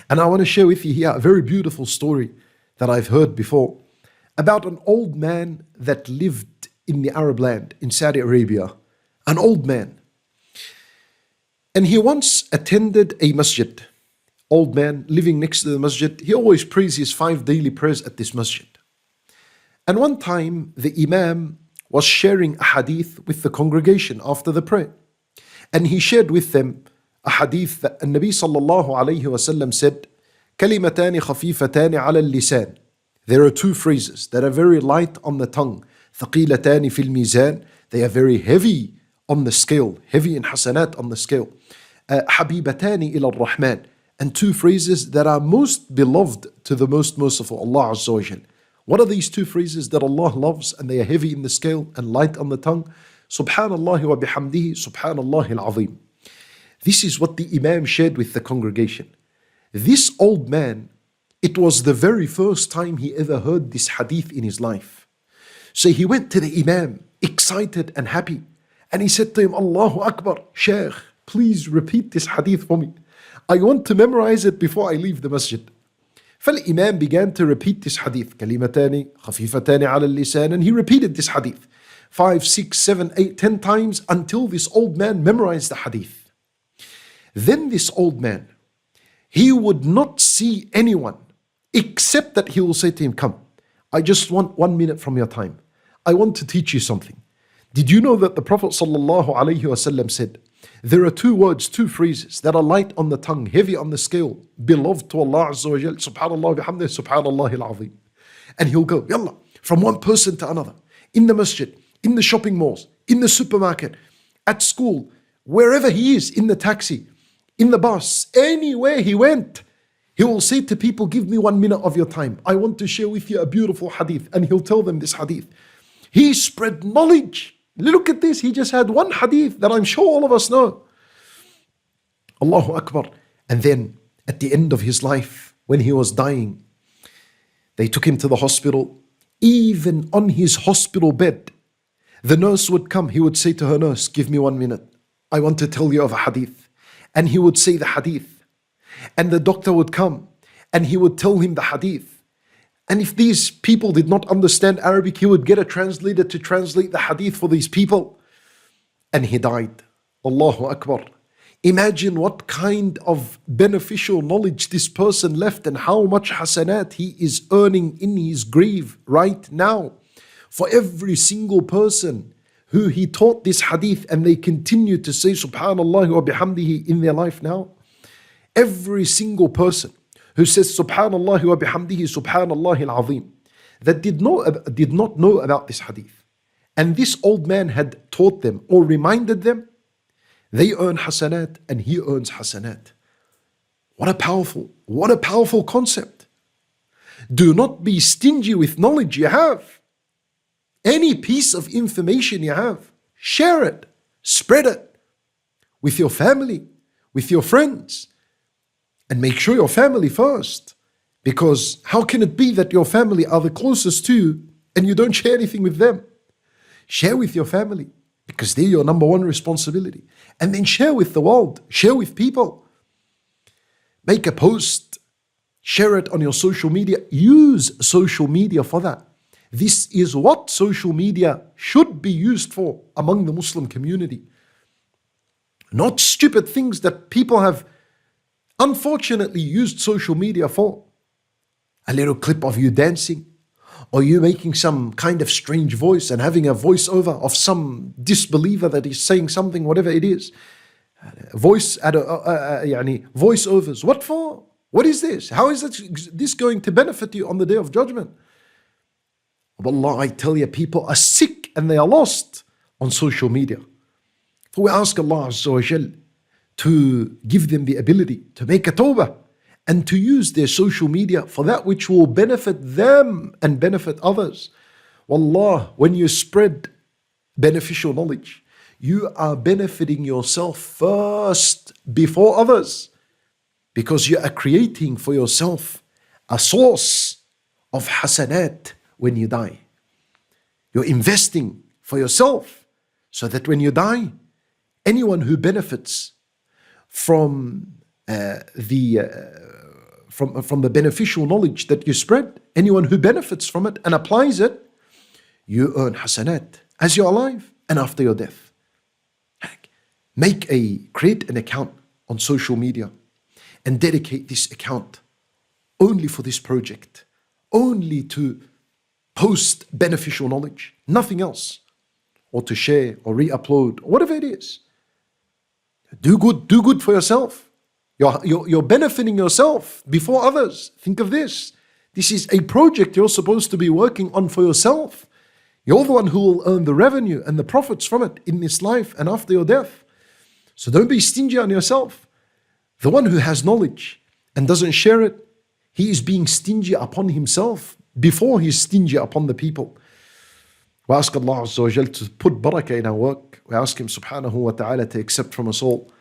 And I want to share with you here a very beautiful story that I've heard before about an old man that lived in the Arab land in Saudi Arabia. An old man. And he once attended a masjid. Old man living next to the masjid. He always prays his 5 daily prayers at this masjid. And one time the Imam was sharing a hadith with the congregation after the prayer. And he shared with them a hadith that the Nabi sallallahu alayhi wasallam said, كلمتان خفيفتان على اللسان. There are 2 phrases that are very light on the tongue. ثقيلتان في الميزان. They are very heavy on the scale, heavy in hasanat on the scale. حبيبتان إلى الرحمن. And 2 phrases that are most beloved to the most merciful, Allah Azza wa Jal. What are these 2 phrases that Allah loves and they are heavy in the scale and light on the tongue? Subhanallah wa bihamdihi, Subhanallah al-Azim. This is what the Imam shared with the congregation. This old man, it was the very first time he ever heard this hadith in his life. So he went to the Imam, excited and happy. And he said to him, Allahu Akbar, Shaykh, please repeat this hadith for me. I want to memorize it before I leave the masjid. فالإمام began to repeat this hadith. كلمتان خفيفتان على اللسان. And he repeated this hadith 5, 6, 7, 8, 10 times until this old man memorized the hadith. Then this old man, he would not see anyone except that he will say to him, come, I just want 1 minute from your time. I want to teach you something. Did you know that the Prophet ﷺ said, there are 2 words, 2 phrases that are light on the tongue, heavy on the scale, beloved to Allah Azza wa Jal, Subhanallah bihamdih, Subhanallah al-Azim. And he'll go, yalla, from one person to another, in the masjid, in the shopping malls, in the supermarket, at school, wherever he is, in the taxi, in the bus, anywhere he went, he will say to people, give me 1 minute of your time. I want to share with you a beautiful hadith. And he'll tell them this hadith. He spread knowledge. Look at this. He just had 1 hadith that I'm sure all of us know. Allahu Akbar. And then at the end of his life, when he was dying, they took him to the hospital. Even on his hospital bed, the nurse would come. He would say to her nurse, give me 1 minute. I want to tell you of a hadith. And he would say the hadith. And the doctor would come and he would tell him the hadith. And if these people did not understand Arabic, he would get a translator to translate the hadith for these people. And he died. Allahu Akbar. Imagine what kind of beneficial knowledge this person left and how much hasanat he is earning in his grave right now. For every single person who he taught this hadith and they continue to say Subhanallah wa bihamdihi in their life now. Every single person who says Subhanallah wa bihamdihi, Subhanallah al-Azim, that did not know about this hadith. And this old man had taught them or reminded them, they earn hasanat and he earns hasanat. What a powerful concept. Do not be stingy with knowledge you have. Any piece of information you have, share it, spread it with your family, with your friends. And make sure your family first. Because how can it be that your family are the closest to you and you don't share anything with them? Share with your family because they're your number 1 responsibility. And then share with the world, share with people. Make a post, share it on your social media. Use social media for that. This is what social media should be used for among the Muslim community. Not stupid things that people have unfortunately used social media for. A little clip of you dancing, or you making some kind of strange voice and having a voiceover of some disbeliever that is saying something, whatever it is. Voiceovers. What for? What is this? How is this going to benefit you on the Day of Judgment? Wallah, I tell you, people are sick and they are lost on social media. So we ask Allah Azza wa Jal to give them the ability to make a tawbah and to use their social media for that which will benefit them and benefit others. Wallah, when you spread beneficial knowledge, you are benefiting yourself first before others, because you are creating for yourself a source of hasanat when you die. You're investing for yourself so that when you die, anyone who benefits from from the beneficial knowledge that you spread. Anyone who benefits from it and applies it, you earn hasanat as you're alive and after your death. Create an account on social media and dedicate this account only for this project, only to post beneficial knowledge, nothing else, or to share or re-upload, or whatever it is. Do good for yourself. You're benefiting yourself before others. Think of this. This is a project you're supposed to be working on for yourself. You're the one who will earn the revenue and the profits from it in this life and after your death. So don't be stingy on yourself. The one who has knowledge and doesn't share it, he is being stingy upon himself before he's stingy upon the people. We ask Allah Azza wa Jal to put barakah in our work. We ask Him Subhanahu wa Ta'ala to accept from us all.